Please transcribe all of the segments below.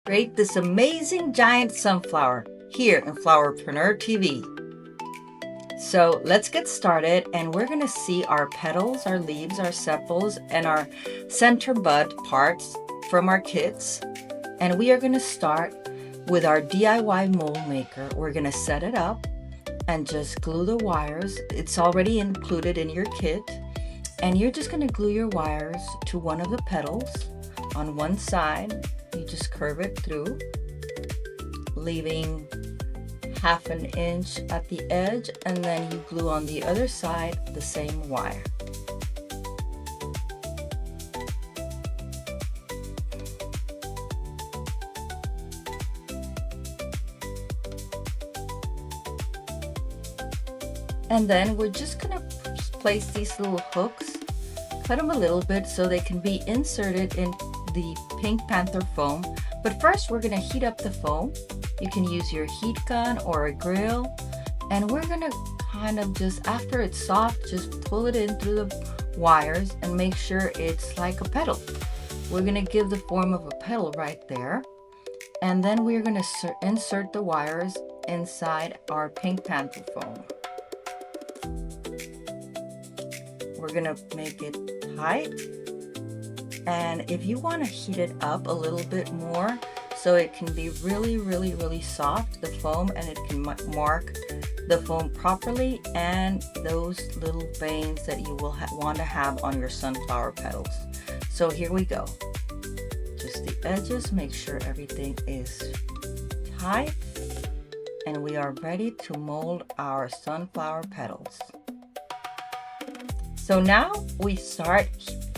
Create this amazing giant sunflower here in Flowerpreneur TV. So let's get started, and we're going to see our petals, our leaves, our sepals, and our center bud parts from our kits. And we are going to start with our DIY mold maker. We're going to set it up and just glue the wires. It's already included in your kit. And you're just going to glue your wires to one of the petals on one side. You just curve it through, leaving ½ an inch at the edge, and then you glue on the other side the same wire. And then we're just going to place these little hooks, cut them a little bit so they can be inserted in the Pink Panther foam. But first we're going to heat up the foam. You can use your heat gun or a grill, and we're going to kind of just, after it's soft, just pull it in through the wires and make sure it's like a petal. We're going to give the form of a petal right there, and then we're going to insert the wires inside our Pink Panther foam. We're going to make it tight, and if you want to heat it up a little bit more so it can be really soft, the foam, and it can mark the foam properly and those little veins that you will want to have on your sunflower petals. So here we go. Just the edges, make sure everything is tight, and we are ready to mold our sunflower petals. So now we start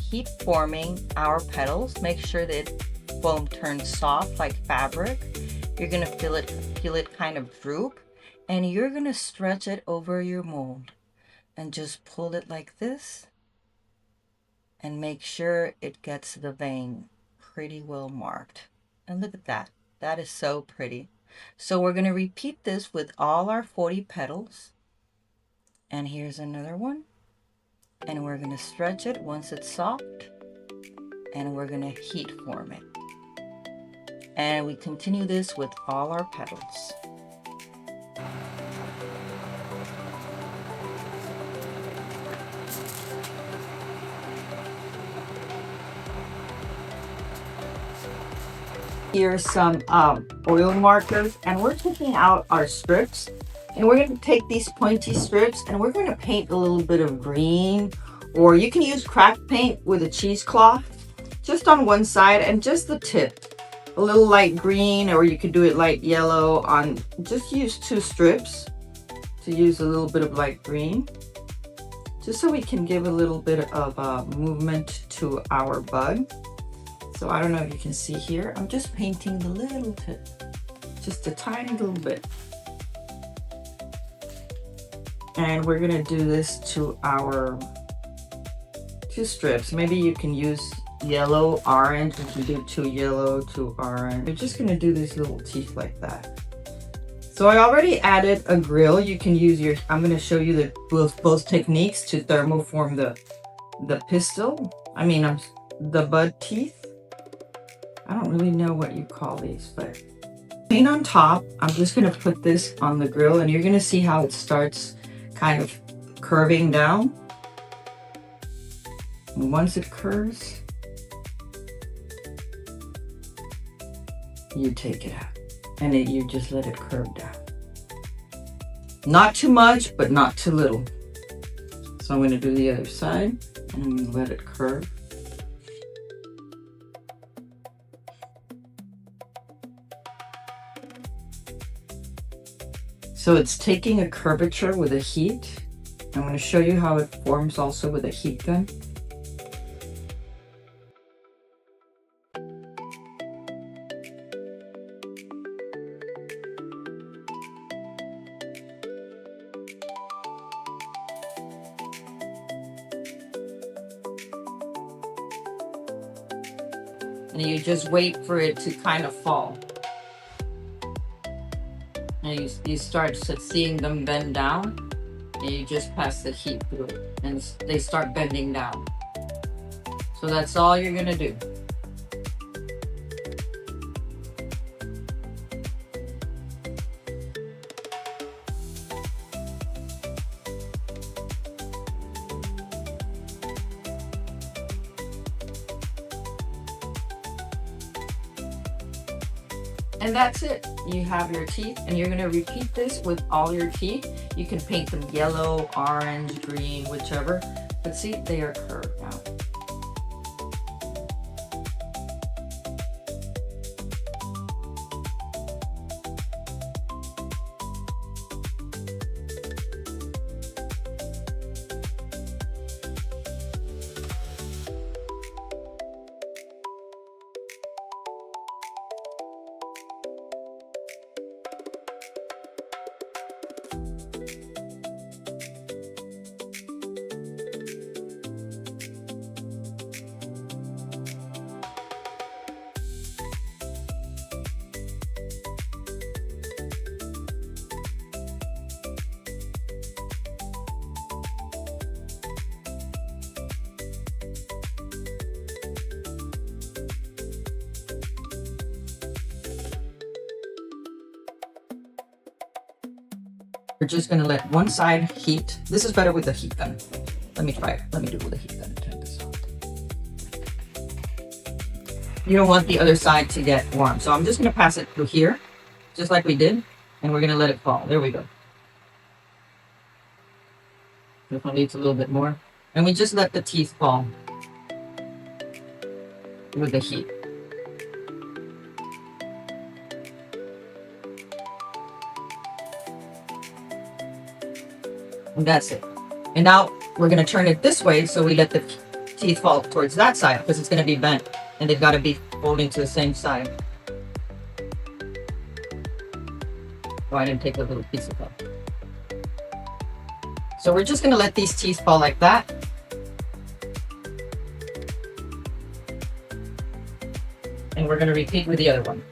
heat forming our petals. Make sure that foam turns soft like fabric. You're going to feel it kind of droop, and you're going to stretch it over your mold and just pull it like this and make sure it gets the vein pretty well marked. And look at that. That is so pretty. So we're going to repeat this with all our 40 petals. And here's another one. And we're going to stretch it once it's soft, and we're going to heat form it. And we continue this with all our petals. Here's some oil markers, and we're taking out our strips. And we're going to take these pointy strips and we're going to paint a little bit of green, or you can use craft paint with a cheesecloth just on one side and just the tip. A little light green, or you could do it light yellow on, just use 2 strips to use a little bit of light green, just so we can give a little bit of movement to our bud. So I don't know if you can see here, I'm just painting the little tip, just a tiny little bit. And we're going to do this to our 2 strips. Maybe you can use yellow, orange. You can do 2 yellow, 2 orange. You're just going to do these little teeth like that. So I already added a grill. You can use your, I'm going to show you both techniques to thermoform the pistil. The bud teeth. I don't really know what you call these, but paint on top. I'm just going to put this on the grill, and you're going to see how it starts kind of curving down. And once it curves, you take it out, and you just let it curve down. Not too much, but not too little. So I'm going to do the other side and let it curve. So it's taking a curvature with a heat. I'm going to show you how it forms also with a heat gun. And you just wait for it to kind of fall. And you start seeing them bend down, and you just pass the heat through it, and they start bending down. So that's all you're gonna do. And that's it. You have your teeth, and you're gonna repeat this with all your teeth. You can paint them yellow, orange, green, whichever. But see, they are curved now. We're just gonna let one side heat. This is better with the heat gun. Let me try it. Let me do it with a heat gun. Turn this off. You don't want the other side to get warm. So I'm just gonna pass it through here, just like we did, and we're gonna let it fall. There we go. This one needs a little bit more. And we just let the teeth fall with the heat. And that's it. And now we're going to turn it this way, so we let the teeth fall towards that side, because it's going to be bent and they've got to be folding to the same side. Oh, I didn't take a little piece of that. So we're just going to let these teeth fall like that. And we're going to repeat with the other one.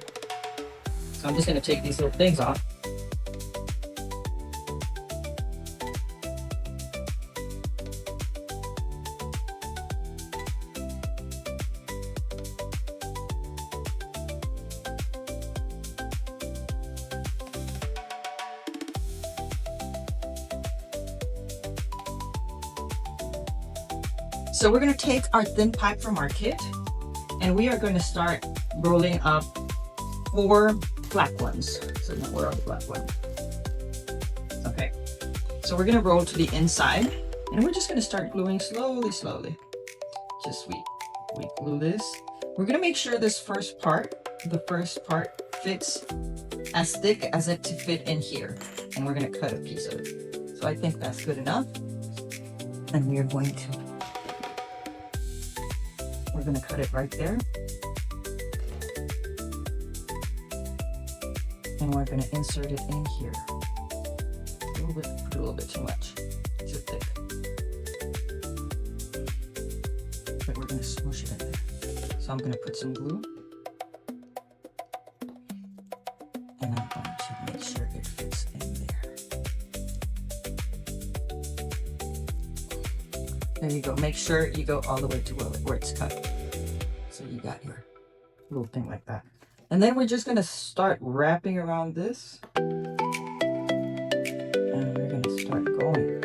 So I'm just going to take these little things off. So we're going to take our thin pipe from our kit, and we are going to start rolling up 4 black ones. So now where are the black ones? Okay. So we're going to roll to the inside, and we're just going to start gluing slowly, slowly. Just we glue this. We're going to make sure this first part, the first part fits as thick as it to fit in here. And we're going to cut a piece of it. So I think that's good enough. And we are going to cut it right there. And we're going to insert it in here. Put a little bit too much. Too thick. But we're going to smush it in there. So I'm going to put some glue. And I'm going to make sure it fits in there. There you go. Make sure you go all the way to where it's cut. So you got your little thing like that. And then we're just going to start wrapping around this. And we're going to start going.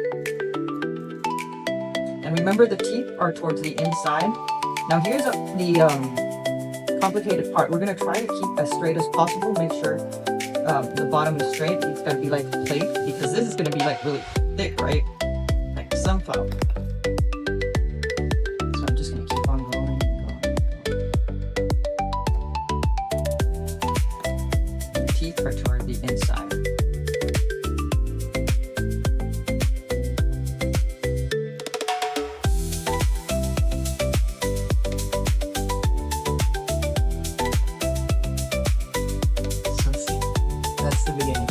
And remember, the teeth are towards the inside. Now here's the complicated part. We're going to try to keep as straight as possible. Make sure the bottom is straight. It's got to be like a plate, because this is going to be like really thick, right? Like sunflower. Toward the inside. So see, that's the beginning.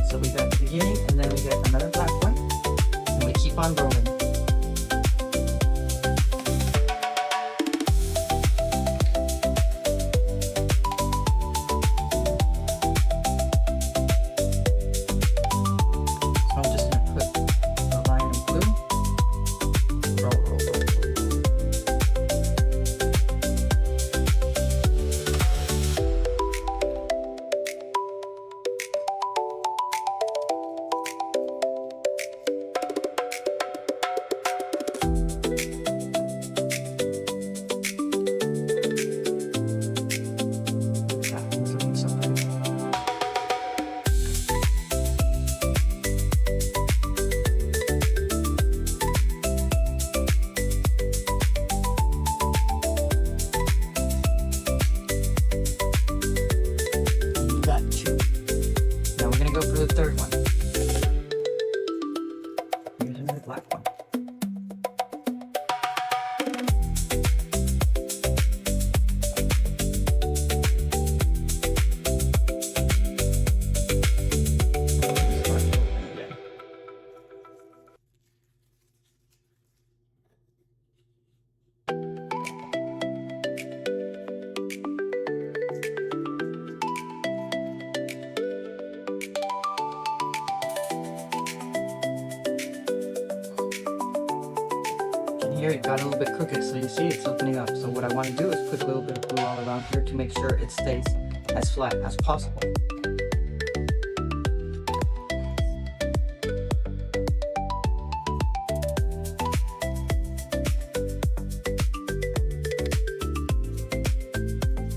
So we got the beginning, and then we get another black one, and we keep on rolling. third one. Here's another black one. Here it got a little bit crooked, so you see it's opening up. So what I want to do is put a little bit of glue all around here to make sure it stays as flat as possible.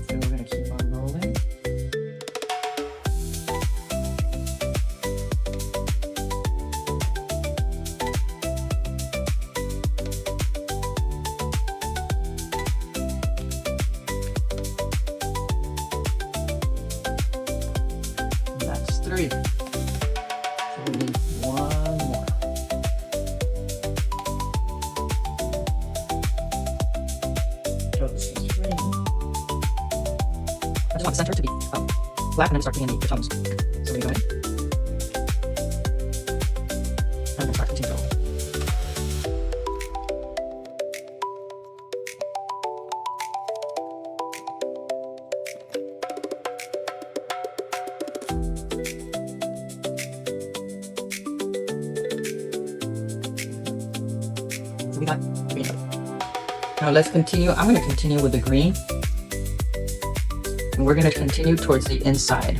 So we're going to keep on rolling. Three. So we need one more. This is three. I just want the center to be flat and then start putting in the tones. So we go in. And then start continuing. We got green. Now let's continue. I'm going to continue with the green. And we're going to continue towards the inside.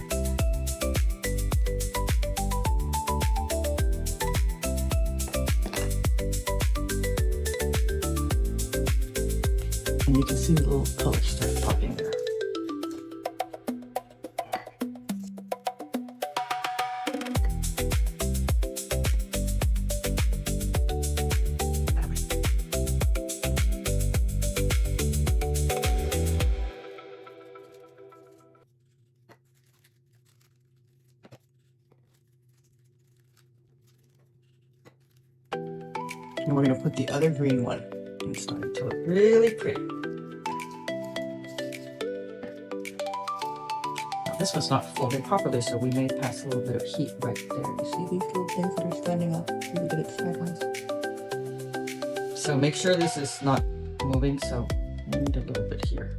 And you can see the little colors start popping there. And we're going to put the other green one and start it to look really pretty. Now this one's not folded properly, so we may pass a little bit of heat right there. You see these little things that are standing up? Really good at sidelines. So make sure this is not moving, so we need a little bit here.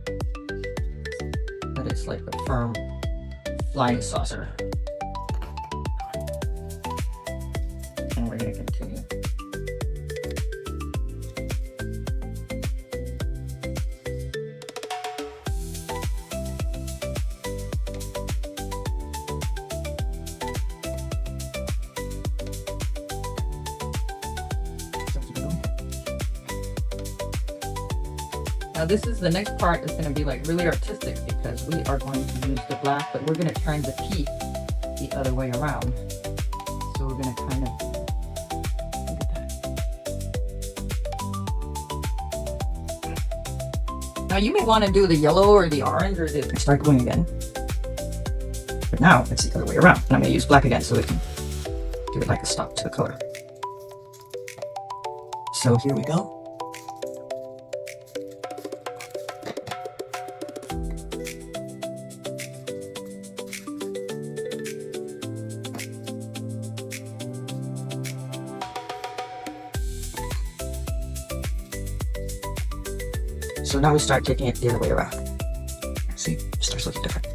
But it's like a firm flying saucer. And we're going to continue. Now this is the next part is going to be like really artistic because we are going to use the black, but we're going to turn the peak the other way around. So we're going to kind of, look at that. Now you may want to do the yellow or the orange or the, start going again. But now it's the other way around. And I'm going to use black again so we can give it like a stop to the color. So here we go. So now we start taking it the other way around. See, it starts looking different.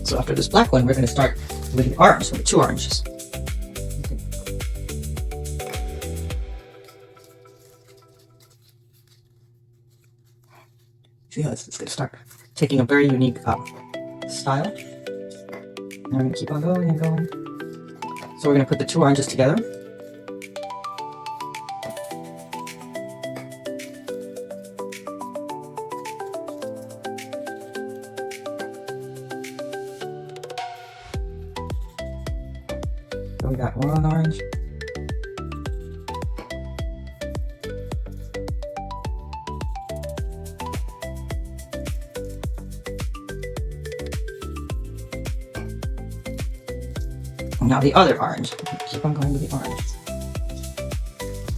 So after this black one, we're going to start with the orange, with 2 oranges. See how it's going to start taking a very unique style. And we're going to keep on going and going. So we're going to put the 2 oranges together. So we got one orange. Now the other orange. Keep on going with the orange.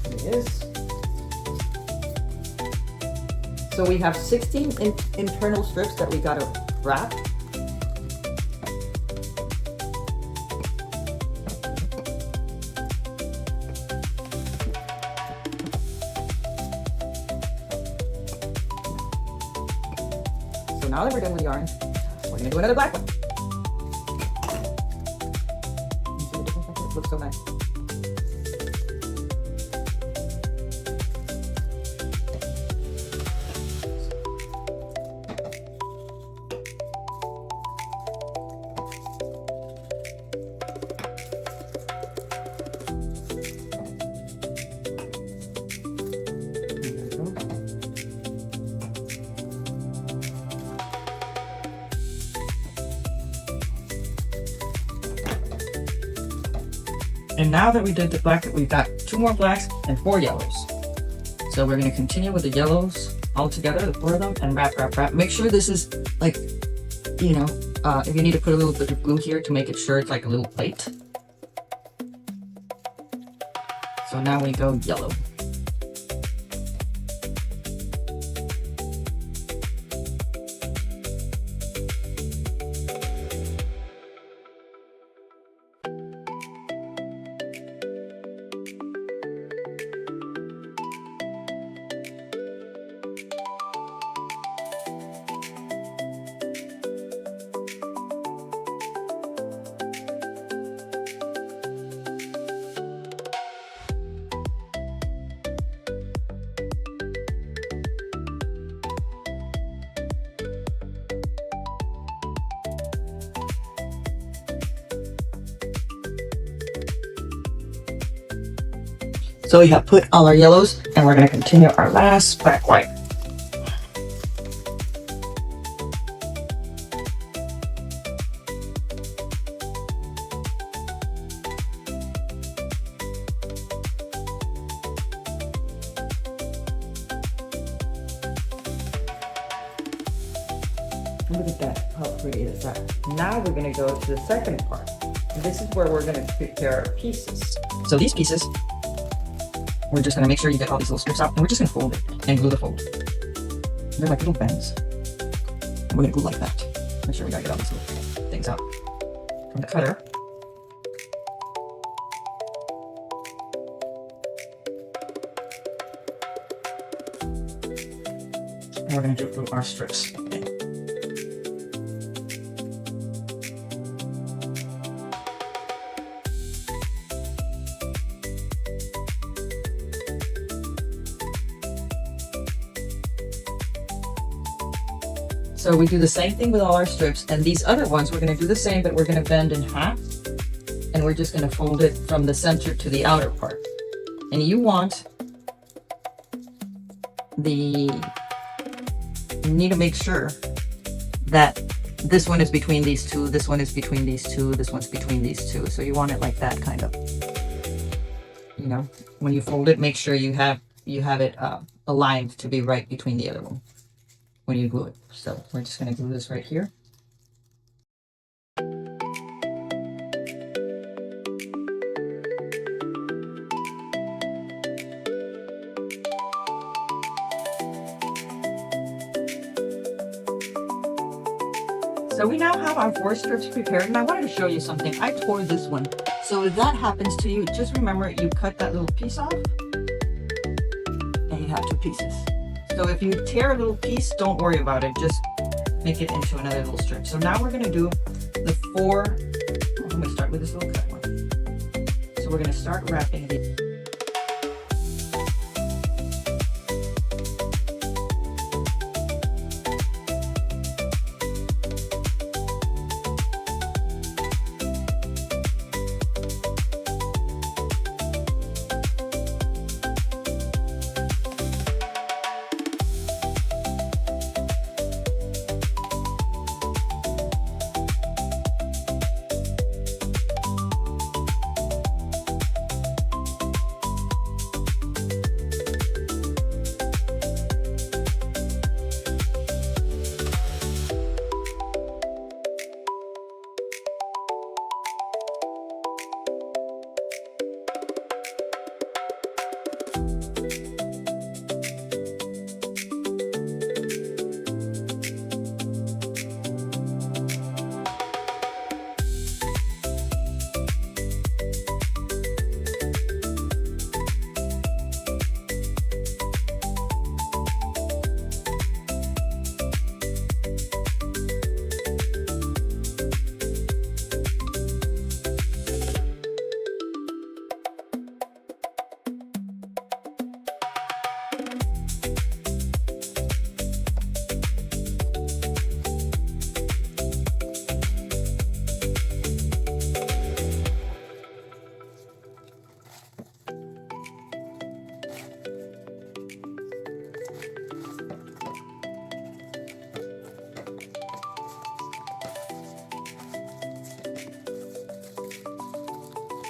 There it is. So we have 16 internal strips that we gotta wrap. So now that we're done with the orange, we're gonna do another black one. It looks so nice. And now that we did the black, we've got 2 more blacks and 4 yellows. So we're going to continue with the yellows all together, the 4 of them, and wrap, wrap, wrap. Make sure this is like, you know, if you need to put a little bit of glue here to make it sure it's like a little plate. So now we go yellow. So we have put all our yellows, and we're going to continue our last black white. Look at that, how pretty is that? Now we're going to go to the second part. And this is where we're going to prepare our pieces. So these pieces, we're just going to make sure you get all these little strips out, and we're just going to fold it and glue the fold. They're like little bends. And we're going to glue like that. Make sure we got to get all these little things out from the cutter. And we're going to glue our strips. Okay. So we do the same thing with all our strips, and these other ones we're going to do the same, but we're going to bend in half, and we're just going to fold it from the center to the outer part. And you need to make sure that this one is between these two, this one is between these two, this one's between these two. So you want it like that, kind of. You know, when you fold it, make sure you have it aligned to be right between the other one when you glue it. So we're just going to glue this right here. So we now have our 4 strips prepared, and I wanted to show you something. I tore this one. So if that happens to you, just remember you cut that little piece off, and you have 2 pieces. So if you tear a little piece, don't worry about it. Just make it into another little strip. So now we're going to do the 4. I'm going to start with this little cut one. So we're going to start wrapping these.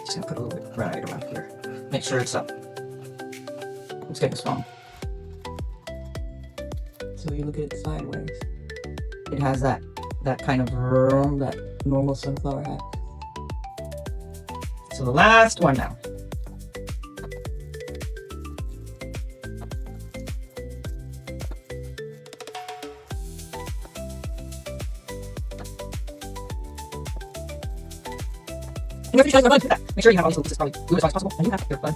Just gonna put a little bit right around here. Make sure it's up. It's getting strong. So you look at it sideways. It has that kind of room that normal sunflower has. So the last one now. And you're finishing your bud. Make sure you have all these little pieces probably glue as fast as possible. And you have your bud.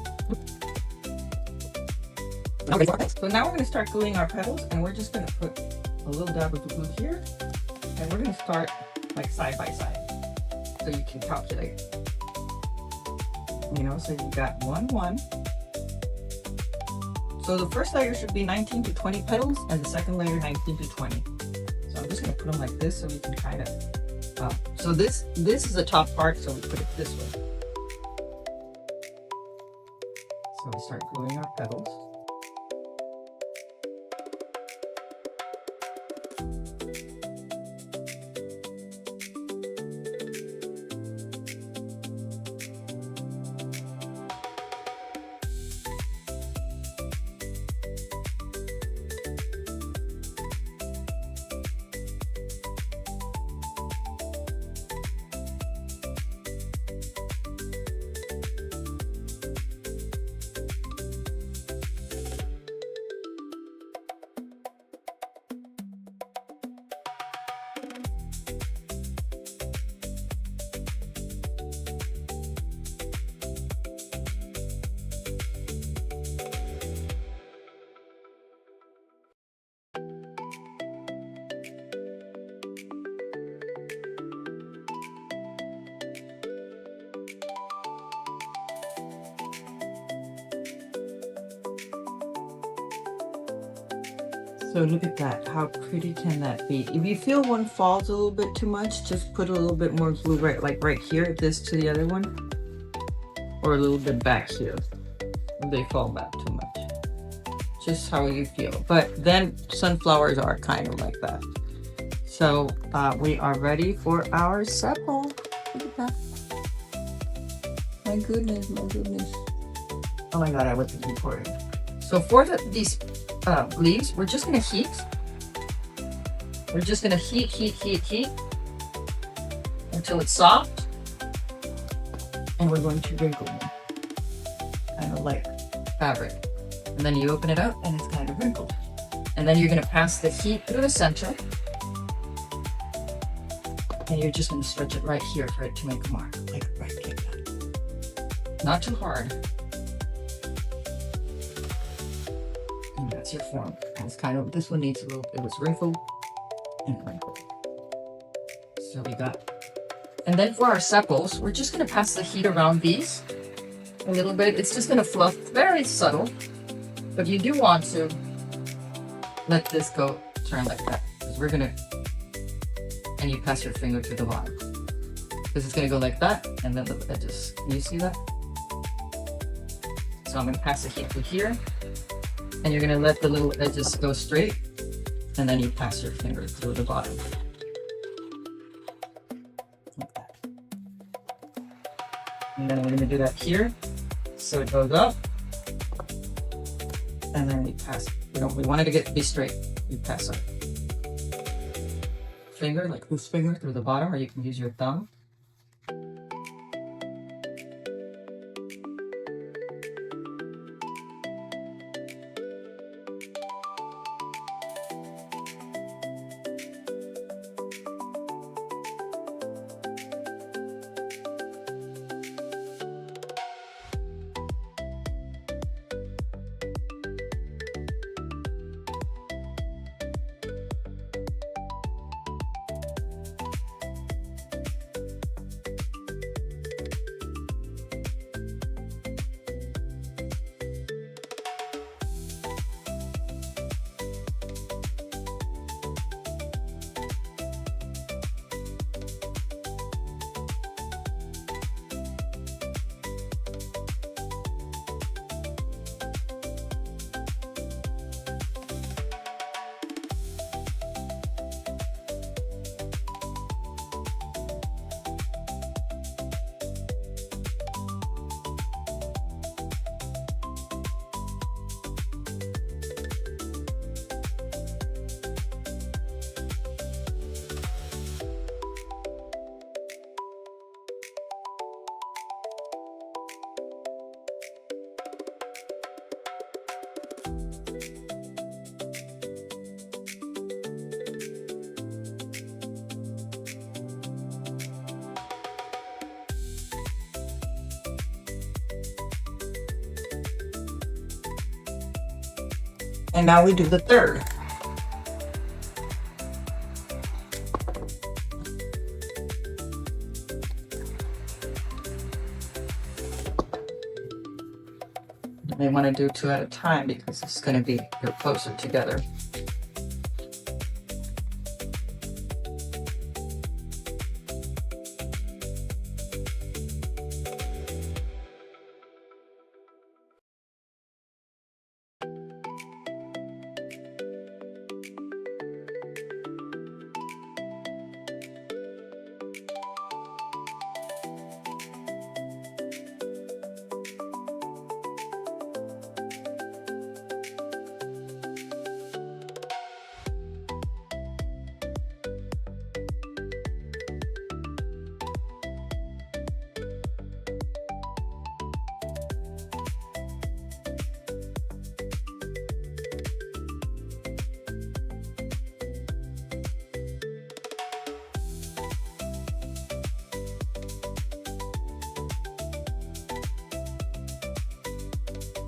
Now ready for our petals. So now we're going to start gluing our petals, and we're just going to put a little dab of the glue here, and we're going to start like side by side, so you can calculate. You know, so you got 1, 1. So the first layer should be 19 to 20 petals, and the second layer 19 to 20. So I'm just going to put them like this, so we can kind of. So this is the top part, so we put it this way. So we start gluing our petals. So look at that. How pretty can that be? If you feel one falls a little bit too much, just put a little bit more glue right here, this to the other one, or a little bit back here. If they fall back too much. Just how you feel. But then sunflowers are kind of like that. So we are ready for our sepal. Look at that. My goodness, my goodness. Oh my god, I wasn't recording. So for these leaves, we're just gonna heat. We're just gonna heat until it's soft, and we're going to wrinkle them, kind of like fabric. And then you open it up, and it's kind of wrinkled. And then you're gonna pass the heat through the center, and you're just gonna stretch it right here for it to make a mark, like right like that. Not too hard. And that's your form. And it's kind of, this one needs a little, it was wrinkled and wrinkled. So we got, and then for our sepals, we're just gonna pass the heat around these a little bit. It's just gonna fluff, very subtle, but you do want to let this go, turn like that, because we're gonna, and you pass your finger to the bottom, because it's gonna go like that, and then the edges, can you see that? So I'm gonna pass the heat through here, and you're gonna let the little edges go straight, and then you pass your finger through the bottom. Like that. And then we're gonna do that here, so it goes up, and then we pass. We want it to be straight. We pass our finger, like this finger, through the bottom, or you can use your thumb. And now we do the third. You may want to do 2 at a time because it's going to be closer together.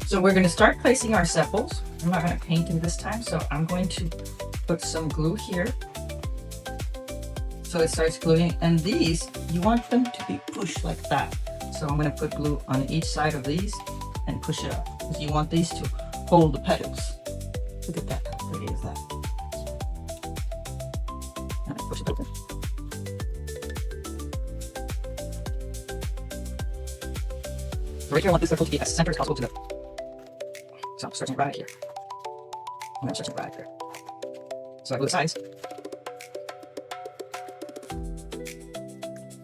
So we're going to start placing our sepals. I'm not going to paint them this time, so I'm going to put some glue here. So it starts gluing, and these, you want them to be pushed like that. So I'm going to put glue on each side of these and push it up, because you want these to hold the petals. Look at that, how pretty is that? And I push it open. Right here, I want this circle to be as center as possible to the. So I'm starting right here. And I'm starting right there. So I glue the sides.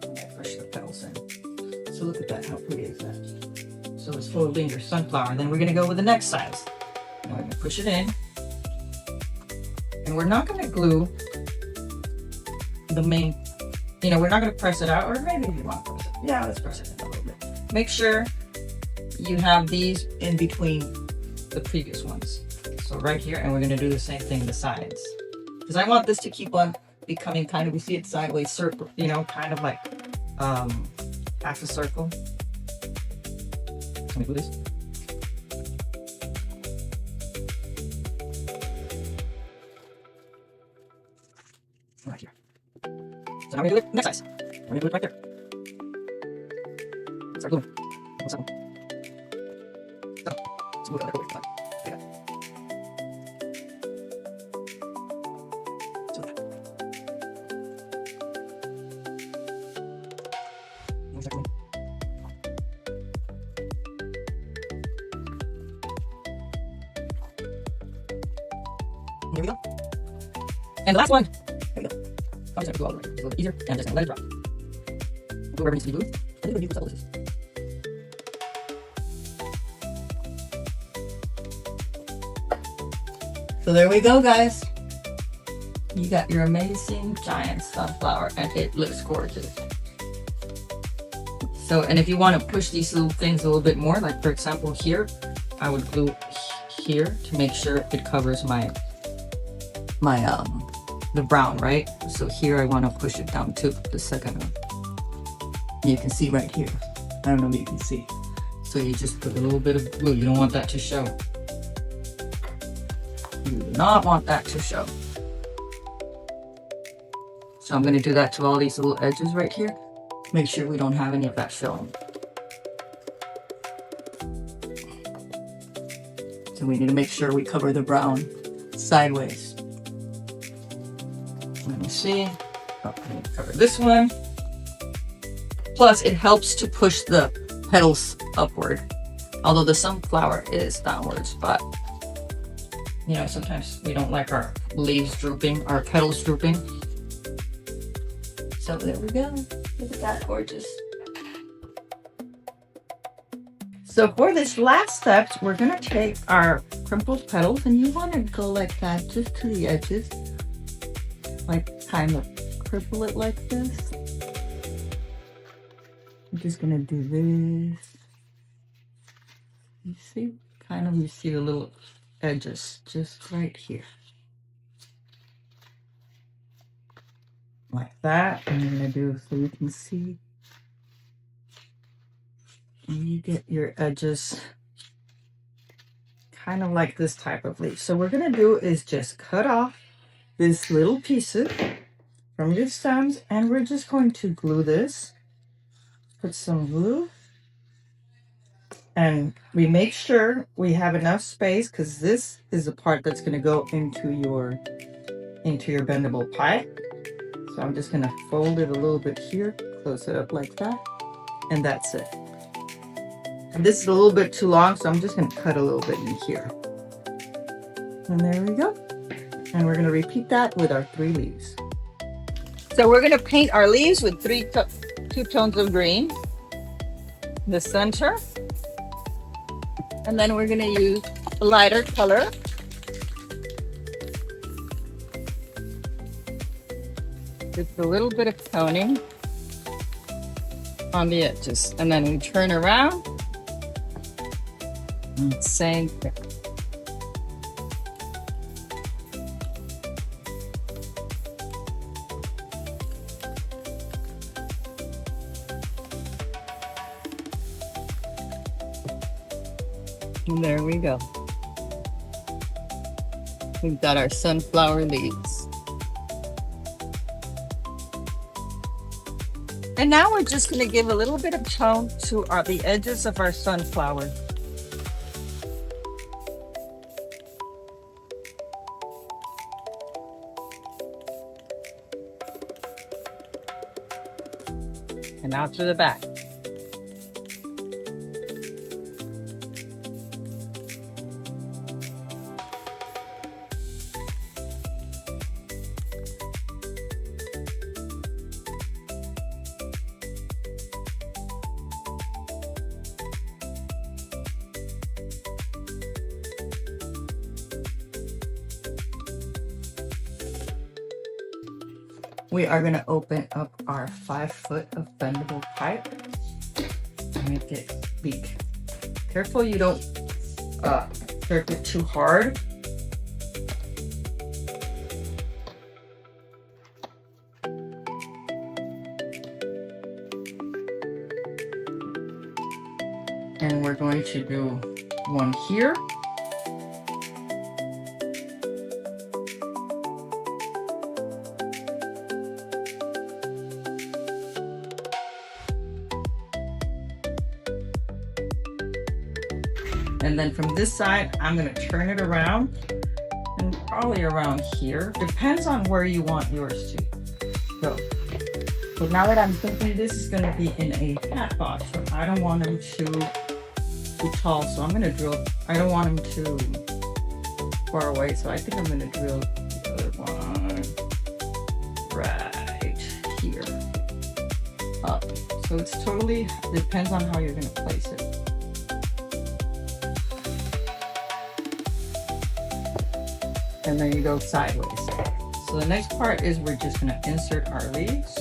And I push the petals in. So look at that, how pretty is that? So it's folding your sunflower. Then we're going to go with the next size. And we're going to push it in. And we're not going to glue the main, we're not going to press it out, or maybe we want to press it. Yeah, let's press it in a little bit. Make sure you have these in between the previous ones. So right here, and we're going to do the same thing the sides, because I want this to keep on becoming kind of, we see it sideways circle, kind of like half a circle. Let me do this. Right here. So now we're going to do it next size. We're going to do it right there. Start gluing. What's that one? Let's move it over. Okay. So that. Exactly. Here we go. And the last one. There we go. I'm just going to go all the way. It's a little easier. And I'm just going to let it drop. Glue wherever needs to be glued. I think the new glue is. So there we go, guys. You got your amazing giant sunflower, and it looks gorgeous. So, and if you want to push these little things a little bit more, like for example here, I would glue here to make sure it covers the brown, right? So here I want to push it down to the second one. You can see right here. I don't know if you can see. So you just put a little bit of glue. You don't want that to show. You do not want that to show. So I'm going to do that to all these little edges right here. Make sure we don't have any of that showing. So we need to make sure we cover the brown sideways. Let me see. Oh, I need to cover this one. Plus, it helps to push the petals upward. Although the sunflower is downwards, but sometimes we don't like our leaves drooping, our petals drooping. So there we go. Look at that, gorgeous. So for this last step, we're gonna take our crumpled petals, and you wanna go like that, just to the edges. Like kind of crumple it like this. I'm just gonna do this. You see? Kind of, you see the little edges just right here. Like that. And I'm gonna do so you can see. And you get your edges kind of like this type of leaf. So what we're going to do is just cut off these little pieces from your stems, and we're just going to glue this. Put some glue. And we make sure we have enough space, because this is the part that's going to go into your bendable pipe. So I'm just going to fold it a little bit here, close it up like that, and that's it. And this is a little bit too long, so I'm just going to cut a little bit in here. And there we go. And we're going to repeat that with our 3 leaves. So we're going to paint our leaves with 2 tones of green, the center, and then we're going to use a lighter color. Just a little bit of toning on the edges, and then we turn around and same thing. And there we go. We've got our sunflower leaves. And now we're just going to give a little bit of tone to the edges of our sunflower. And out to the back. We are going to open up our 5 foot of bendable pipe. Make it be careful you don't jerk it too hard. And we're going to do one here. And then from this side, I'm going to turn it around, and probably around here. Depends on where you want yours to go. So now that I'm thinking this is going to be in a hat box, so I don't want them too tall. So I'm going to drill. I don't want them too far away. So I think I'm going to drill the other one right here up. So it's totally depends on how you're going to place it. And then you go sideways. So the next part is we're just going to insert our leaves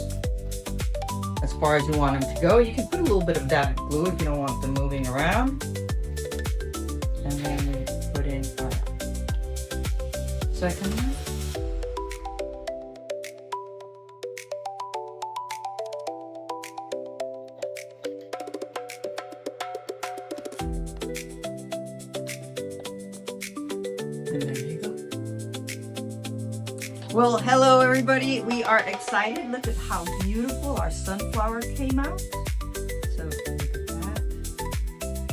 as far as you want them to go. You can put a little bit of that glue if you don't want them moving around. And then we put in our second one. And there you go. Well, hello everybody. We are excited. Look at how beautiful our sunflower came out. So look at that.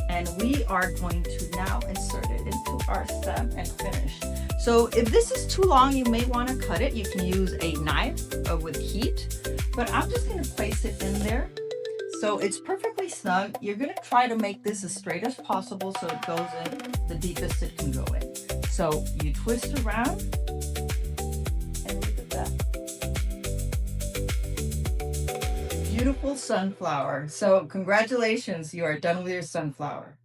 And we are going to now insert it into our stem and finish. So if this is too long, you may want to cut it. You can use a knife with heat, but I'm just going to place it in there. So it's perfectly snug. You're going to try to make this as straight as possible so it goes in the deepest it can go in. So you twist around. Beautiful sunflower. So congratulations, you are done with your sunflower.